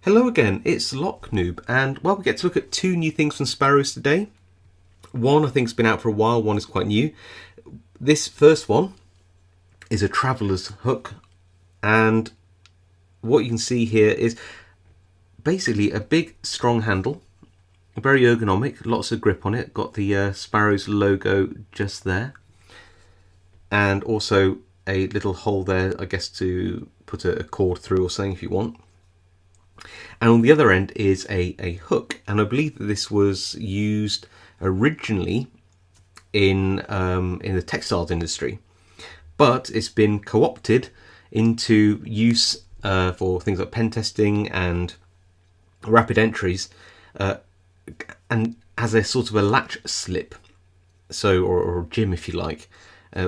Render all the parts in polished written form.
Hello again, it's Lock Noob, and well, we get to look at two new things from Sparrows today. One I think's been out for a while, one is quite new. This first one is a traveller's hook, and what you can see here is basically a big strong handle, very ergonomic, lots of grip on it, got the Sparrows logo just there, and also a little hole there, I guess, to put a cord through or something if you want. And on the other end is a hook, and I believe that this was used originally in the textiles industry, but it's been co-opted into use for things like pen testing and rapid entries, and as a sort of a latch slip, so or a gym if you like,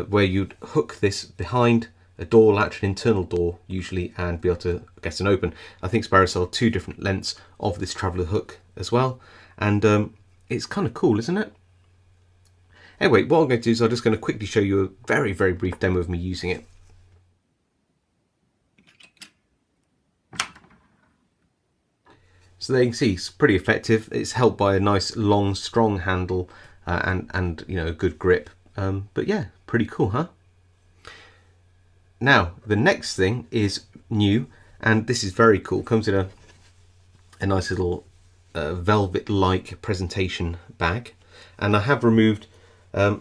where you'd hook this behind a door latch, an internal door usually, and be able to get an open. I think Sparrows sell two different lengths of this traveller hook as well, and it's kind of cool, isn't it? Anyway, what I'm going to do is I'm just going to quickly show you a very, very brief demo of me using it. So there you can see it's pretty effective. It's held by a nice long strong handle and you know, a good grip, but yeah, pretty cool, huh? Now the next thing is new, and this is very cool. Comes in a nice little velvet like presentation bag, and I have removed a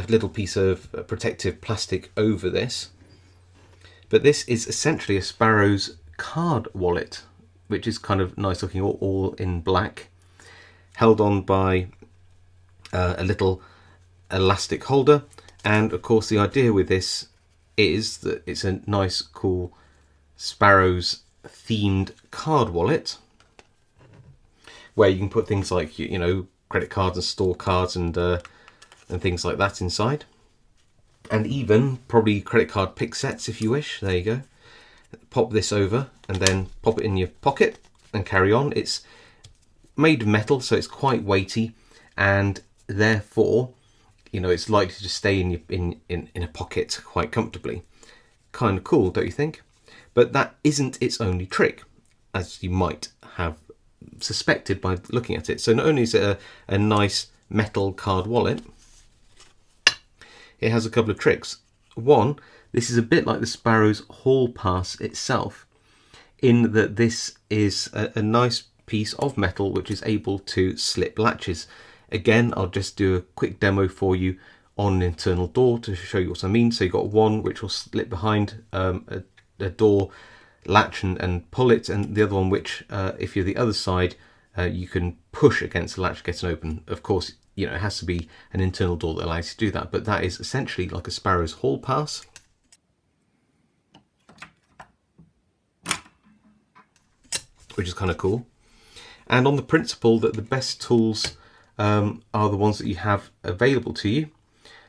little piece of protective plastic over this, but this is essentially a Sparrows card wallet, which is kind of nice looking, all in black, held on by a little elastic holder. And of course the idea with this is that it's a nice cool Sparrows themed card wallet where you can put things like, you know, credit cards and store cards and things like that inside, and even probably credit card pick sets if you wish. There you go. Pop this over and then pop it in your pocket and carry on. It's made of metal, so it's quite weighty, and therefore, you know, it's likely to stay in your in a pocket quite comfortably. Kind of cool, don't you think? But that isn't its only trick, as you might have suspected by looking at it. So not only is it a nice metal card wallet, it has a couple of tricks. One, this is a bit like the Sparrows Hall Pass itself, in that this is a nice piece of metal which is able to slip latches. Again, I'll just do a quick demo for you on an internal door to show you what I mean. So you've got one which will slip behind a door latch and pull it, and the other one which, if you're the other side, you can push against the latch to get it open. Of course, you know, it has to be an internal door that allows you to do that, but that is essentially like a Sparrows Hall Pass. Which is kind of cool. And on the principle that the best tools are the ones that you have available to you,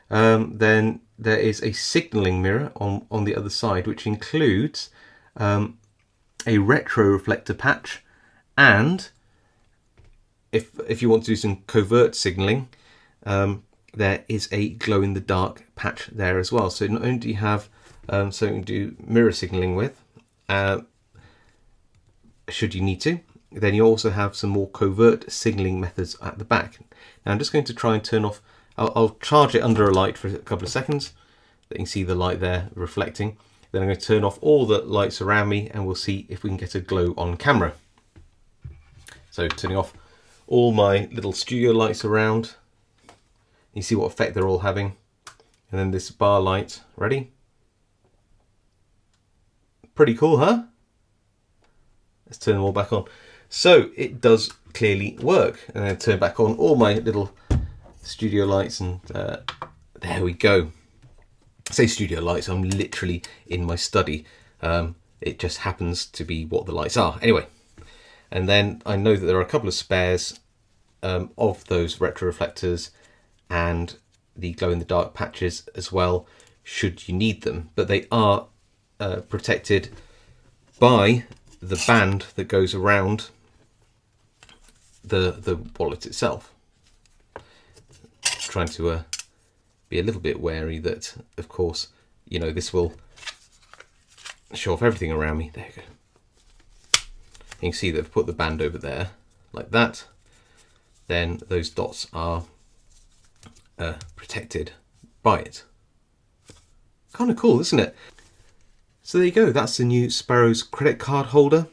then there is a signalling mirror on the other side, which includes a retro reflector patch, and if you want to do some covert signalling, there is a glow in the dark patch there as well. So not only do you have something to do mirror signalling with, should you need to, then you also have some more covert signalling methods at the back. Now I'm just going to try and turn off, I'll charge it under a light for a couple of seconds, that you can see the light there reflecting. Then I'm going to turn off all the lights around me and we'll see if we can get a glow on camera. So turning off all my little studio lights around, you see what effect they're all having. And then this bar light, ready? Pretty cool, huh? Let's turn them all back on. So it does clearly work. And then turn back on all my little studio lights, and there we go. I say studio lights, I'm literally in my study. It just happens to be what the lights are. Anyway, and then I know that there are a couple of spares of those retro reflectors and the glow in the dark patches as well, should you need them. But they are protected by the band that goes around the wallet itself. Trying to be a little bit wary that, of course, you know, this will show off everything around me. There you go. you can see they've put the band over there like that. Then those dots are protected by it. Kind of cool, isn't it? So there you go, that's the new Sparrows credit card holder,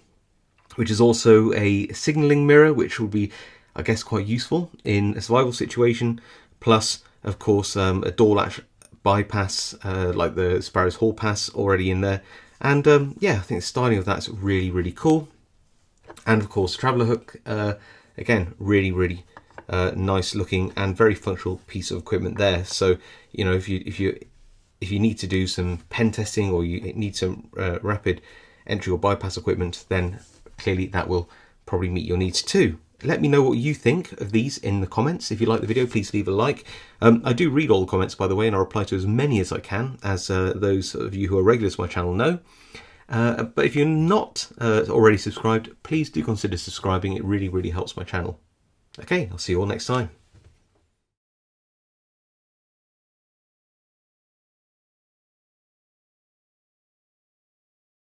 which is also a signaling mirror, which will be, I guess, quite useful in a survival situation. Plus, of course, a door latch bypass, like the Sparrows Hall Pass already in there. And yeah, I think the styling of that's really, really cool. And of course, traveler hook, again, really nice looking and very functional piece of equipment there. So, you know, if you need to do some pen testing, or you need some rapid entry or bypass equipment, then clearly that will probably meet your needs too. Let me know what you think of these in the comments. If you like the video, please leave a like. I do read all the comments, by the way, and I reply to as many as I can, as those of you who are regulars to my channel know. But if you're not already subscribed, please do consider subscribing. It really helps my channel. Okay, I'll see you all next time.